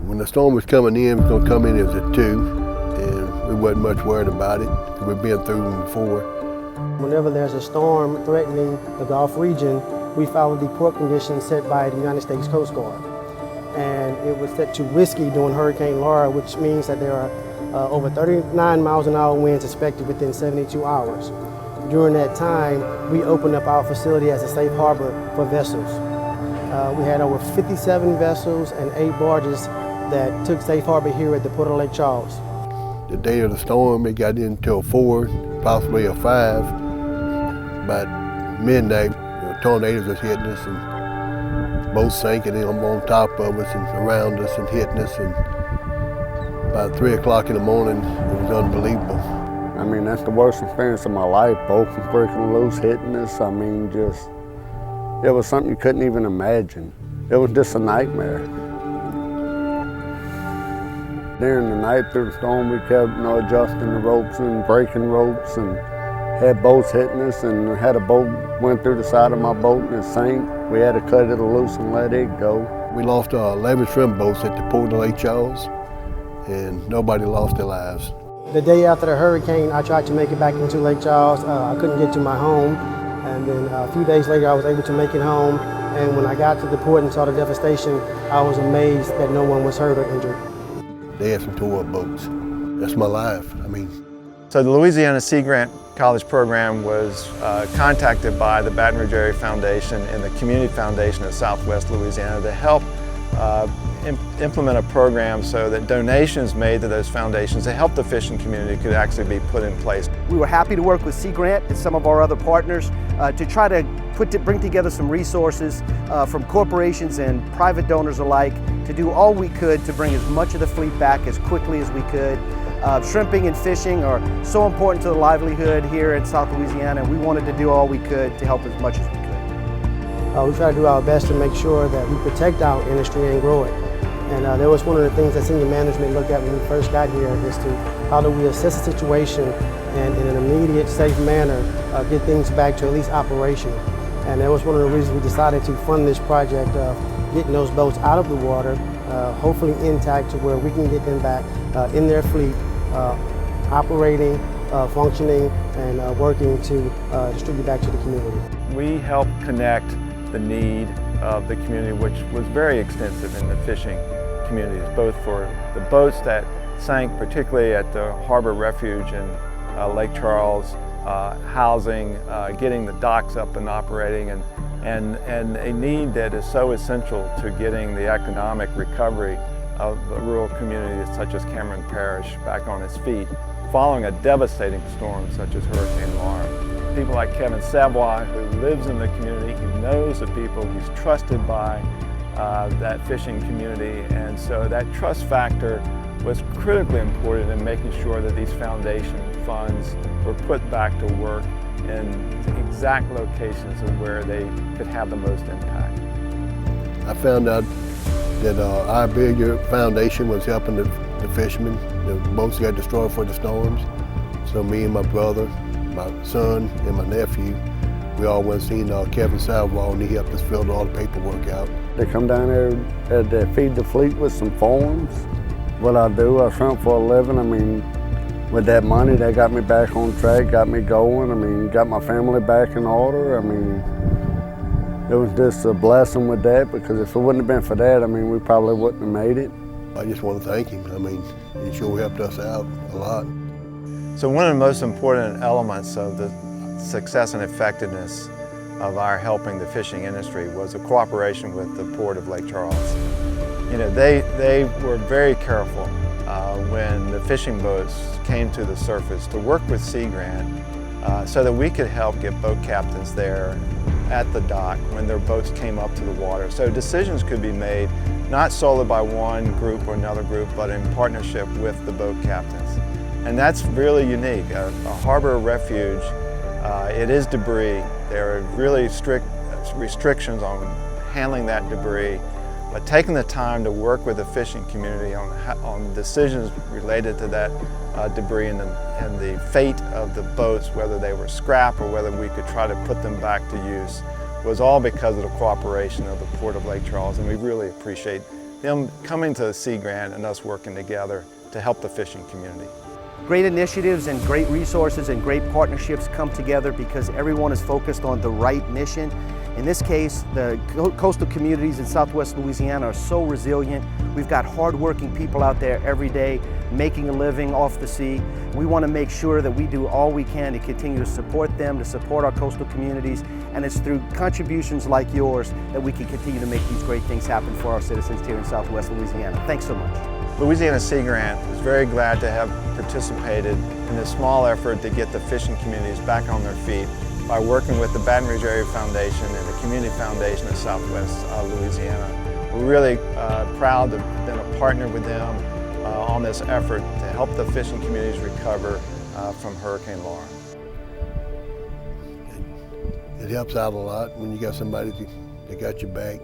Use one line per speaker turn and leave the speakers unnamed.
When the storm was coming in, it was going to come in as a 2, and we wasn't much worried about it. We've been through them before.
Whenever there's a storm threatening the Gulf region, we follow the port conditions set by the United States Coast Guard. And it was set to whiskey during Hurricane Laura, which means that there are over 39 miles an hour winds expected within 72 hours. During that time, we opened up our facility as a safe harbor for vessels. We had over 57 vessels and 8 barges that took safe harbor here at the Port of Lake Charles.
The day of the storm, it got into a 4, possibly a 5. By midnight, tornadoes was hitting us, and boats sinking on top of us and around us and hitting us. And by 3 o'clock in the morning, it was unbelievable.
I mean, that's the worst experience of my life. Boats breaking loose, hitting us. I mean, it was something you couldn't even imagine. It was just a nightmare. During the night through the storm, we kept adjusting the ropes and breaking ropes, and had boats hitting us, and had a boat went through the side of my boat and it sank. We had to cut it loose and let it go.
We lost 11 shrimp boats at the Port of Lake Charles, and nobody lost their lives.
The day after the hurricane, I tried to make it back into Lake Charles. I couldn't get to my home, and then a few days later I was able to make it home. And when I got to the port and saw the devastation, I was amazed that no one was hurt or injured.
They had some tore up boats. That's my life. I mean.
So the Louisiana Sea Grant College program was contacted by the Baton Rouge Area Foundation and the Community Foundation of Southwest Louisiana to help implement a program so that donations made to those foundations to help the fishing community could actually be put in place.
We were happy to work with Sea Grant and some of our other partners to try to bring together some resources from corporations and private donors alike to do all we could to bring as much of the fleet back as quickly as we could. Shrimping and fishing are so important to the livelihood here in South Louisiana, and we wanted to do all we could to help as much as we could.
We try to do our best to make sure that we protect our industry and grow it. And that was one of the things that senior management looked at when we first got here, is to how do we assess the situation and in an immediate, safe manner get things back to at least operational. And that was one of the reasons we decided to fund this project of getting those boats out of the water, hopefully intact to where we can get them back in their fleet, operating, functioning, and working to distribute back to the community.
We help connect the need of the community, which was very extensive in the fishing communities, both for the boats that sank, particularly at the Harbor Refuge in Lake Charles, housing, getting the docks up and operating, and a need that is so essential to getting the economic recovery of a rural community such as Cameron Parish back on its feet following a devastating storm such as Hurricane Laura. People like Kevin Savoy, who lives in the community, he knows the people, he's trusted by that fishing community, and so that trust factor was critically important in making sure that these foundation funds were put back to work in exact locations of where they could have the most impact.
I found out that our bigger foundation was helping the fishermen. The boats got destroyed for the storms. So me and my brother, my son, and my nephew, we all went and seen Kevin Savoy, and he helped us fill all the paperwork out.
They come down there and feed the fleet with some forms. What I do, I shrimp for a living. I mean, with that money, that got me back on track, got me going. I mean, got my family back in order. I mean, it was just a blessing with that, because if it wouldn't have been for that, I mean, we probably wouldn't have made it.
I just want to thank him. I mean, he sure helped us out a lot.
So one of the most important elements of the success and effectiveness of our helping the fishing industry was a cooperation with the Port of Lake Charles. You know, they were very careful when the fishing boats came to the surface to work with Sea Grant so that we could help get boat captains there at the dock when their boats came up to the water. So decisions could be made not solely by one group or another group, but in partnership with the boat captains. And that's really unique. A harbor refuge, it is debris. There are really strict restrictions on handling that debris, but taking the time to work with the fishing community on decisions related to that debris and the fate of the boats, whether they were scrap or whether we could try to put them back to use, was all because of the cooperation of the Port of Lake Charles, and we really appreciate them coming to the Sea Grant and us working together to help the fishing community.
Great initiatives and great resources and great partnerships come together because everyone is focused on the right mission. In this case, the coastal communities in Southwest Louisiana are so resilient. We've got hardworking people out there every day making a living off the sea. We want to make sure that we do all we can to continue to support them, to support our coastal communities, and it's through contributions like yours that we can continue to make these great things happen for our citizens here in Southwest Louisiana. Thanks so much.
Louisiana Sea Grant is very glad to have participated in this small effort to get the fishing communities back on their feet by working with the Baton Rouge Area Foundation and the Community Foundation of Southwest Louisiana. We're really proud to have been a partner with them on this effort to help the fishing communities recover from Hurricane Laura.
It helps out a lot when you got somebody that got your back.